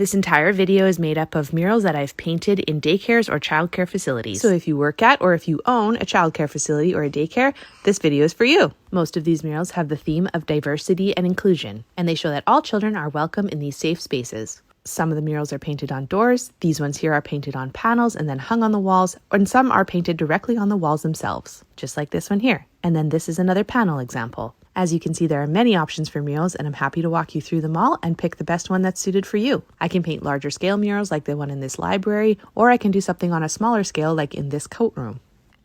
This entire video is made up of murals that I've painted in daycares or childcare facilities. So if you work at or if you own a childcare facility or a daycare, this video is for you. Most of these murals have the theme of diversity and inclusion, and they show that all children are welcome in these safe spaces. Some of the murals are painted on doors, these ones here are painted on panels and then hung on the walls, and some are painted directly on the walls themselves, just like this one here. And then this is another panel example. As you can see, there are many options for murals, and I'm happy to walk you through them all and pick the best one that's suited for you. I can paint larger scale murals like the one in this library, or I can do something on a smaller scale like in this coat room.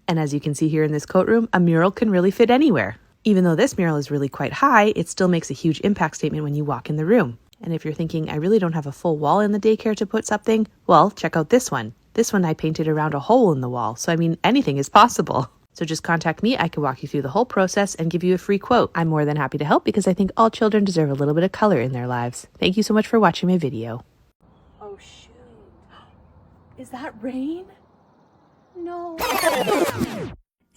And as you can see here in this coat room, a mural can really fit anywhere. Even though this mural is really quite high, it still makes a huge impact statement when you walk in the room. And if you're thinking, I really don't have a full wall in the daycare to put something, well, check out this one. This one I painted around a hole in the wall, so I mean, anything is possible. So just contact me, I can walk you through the whole process and give you a free quote. I'm more than happy to help because I think all children deserve a little bit of color in their lives. Thank you so much for watching my video. Oh shoot. Is that rain? No.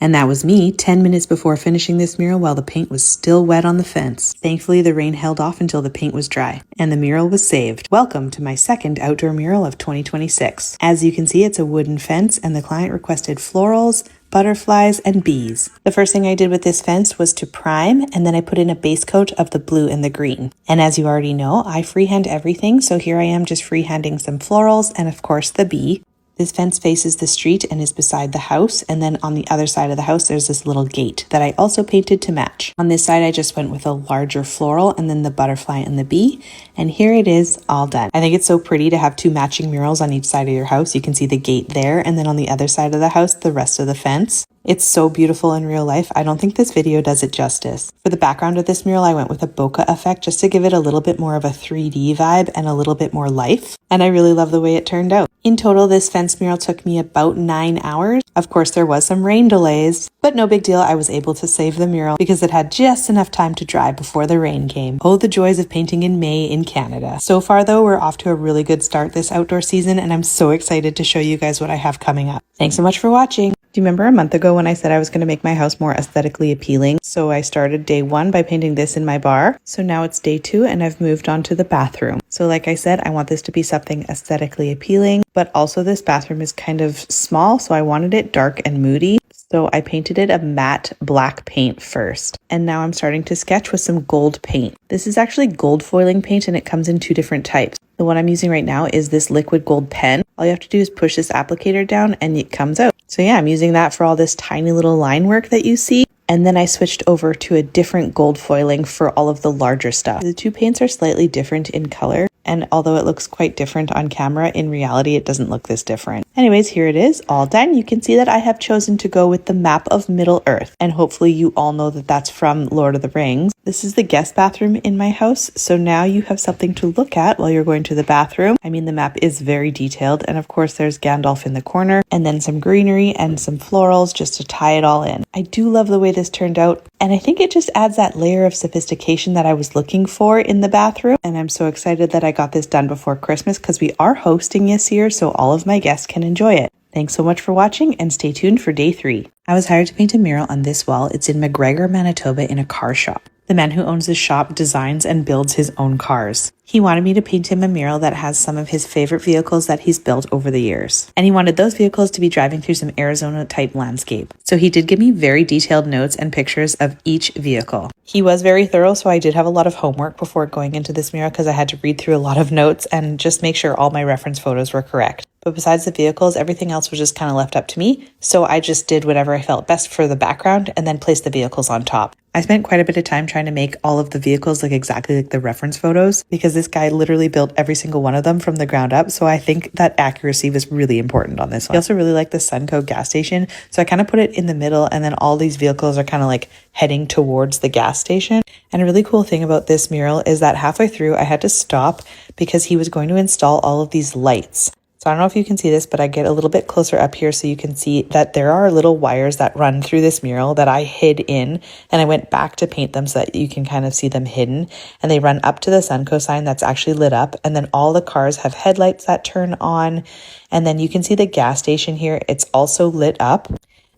And that was me 10 minutes before finishing this mural while the paint was still wet on the fence. Thankfully, the rain held off until the paint was dry, and the mural was saved. Welcome to my second outdoor mural of 2026. As you can see, it's a wooden fence, and the client requested florals, butterflies, and bees. The first thing I did with this fence was to prime, and then I put in a base coat of the blue and the green. And as you already know, I freehand everything, so here I am just freehanding some florals and of course the bee. This fence faces the street and is beside the house, and then on the other side of the house there's this little gate that I also painted to match. On this side I just went with a larger floral and then the butterfly and the bee, and here it is all done. I think it's so pretty to have two matching murals on each side of your house. You can see the gate there, and then on the other side of the house the rest of the fence. It's so beautiful in real life. I don't think this video does it justice. For the background of this mural, I went with a bokeh effect just to give it a little bit more of a 3D vibe and a little bit more life. And I really love the way it turned out. In total, this fence mural took me about 9 hours. Of course, there was some rain delays, but no big deal. I was able to save the mural because it had just enough time to dry before the rain came. Oh, the joys of painting in May in Canada. So far though, we're off to a really good start this outdoor season, and I'm so excited to show you guys what I have coming up. Thanks so much for watching. Do you remember a month ago when I said I was going to make my house more aesthetically appealing? So I started day 1 by painting this in my bar. So now it's day 2 and I've moved on to the bathroom. So like I said, I want this to be something aesthetically appealing, but also this bathroom is kind of small, so I wanted it dark and moody. So I painted it a matte black paint first. And now I'm starting to sketch with some gold paint. This is actually gold foiling paint and it comes in 2 different types. The one I'm using right now is this liquid gold pen. All you have to do is push this applicator down and it comes out. So yeah, I'm using that for all this tiny little line work that you see. And then I switched over to a different gold foiling for all of the larger stuff. The 2 paints are slightly different in color, and although it looks quite different on camera, in reality it doesn't look this different. Anyways, here it is, all done. You can see that I have chosen to go with the map of Middle Earth, and hopefully you all know that that's from Lord of the Rings. This is the guest bathroom in my house, so now you have something to look at while you're going to the bathroom. I mean, the map is very detailed, and of course there's Gandalf in the corner, and then some greenery and some florals just to tie it all in. I do love the way this turned out, and I think it just adds that layer of sophistication that I was looking for in the bathroom, and I'm so excited that I got this done before Christmas because we are hosting this year, so all of my guests can enjoy it. Thanks so much for watching, and stay tuned for day 3. I was hired to paint a mural on this wall. It's in McGregor, Manitoba in a car shop. The man who owns the shop designs and builds his own cars. He wanted me to paint him a mural that has some of his favorite vehicles that he's built over the years. And he wanted those vehicles to be driving through some Arizona type landscape. So he did give me very detailed notes and pictures of each vehicle. He was very thorough, so I did have a lot of homework before going into this mural because I had to read through a lot of notes and just make sure all my reference photos were correct. But besides the vehicles, everything else was just kind of left up to me. So I just did whatever I felt best for the background and then placed the vehicles on top. I spent quite a bit of time trying to make all of the vehicles look exactly like the reference photos because this guy literally built every single one of them from the ground up. So I think that accuracy was really important on this one. I also really like the Sunco gas station. So I kind of put it in the middle, and then all these vehicles are kind of like heading towards the gas station. And a really cool thing about this mural is that halfway through I had to stop because he was going to install all of these lights. So I don't know if you can see this, but I get a little bit closer up here so you can see that there are little wires that run through this mural that I hid in, and I went back to paint them so that you can kind of see them hidden, and they run up to the Sunco sign that's actually lit up, and then all the cars have headlights that turn on, and then you can see the gas station here. It's also lit up.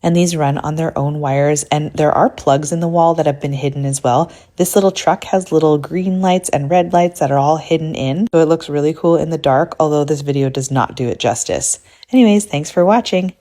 And these run on their own wires, and there are plugs in the wall that have been hidden as well. This little truck has little green lights and red lights that are all hidden in, so it looks really cool in the dark, although this video does not do it justice. Anyways, thanks for watching.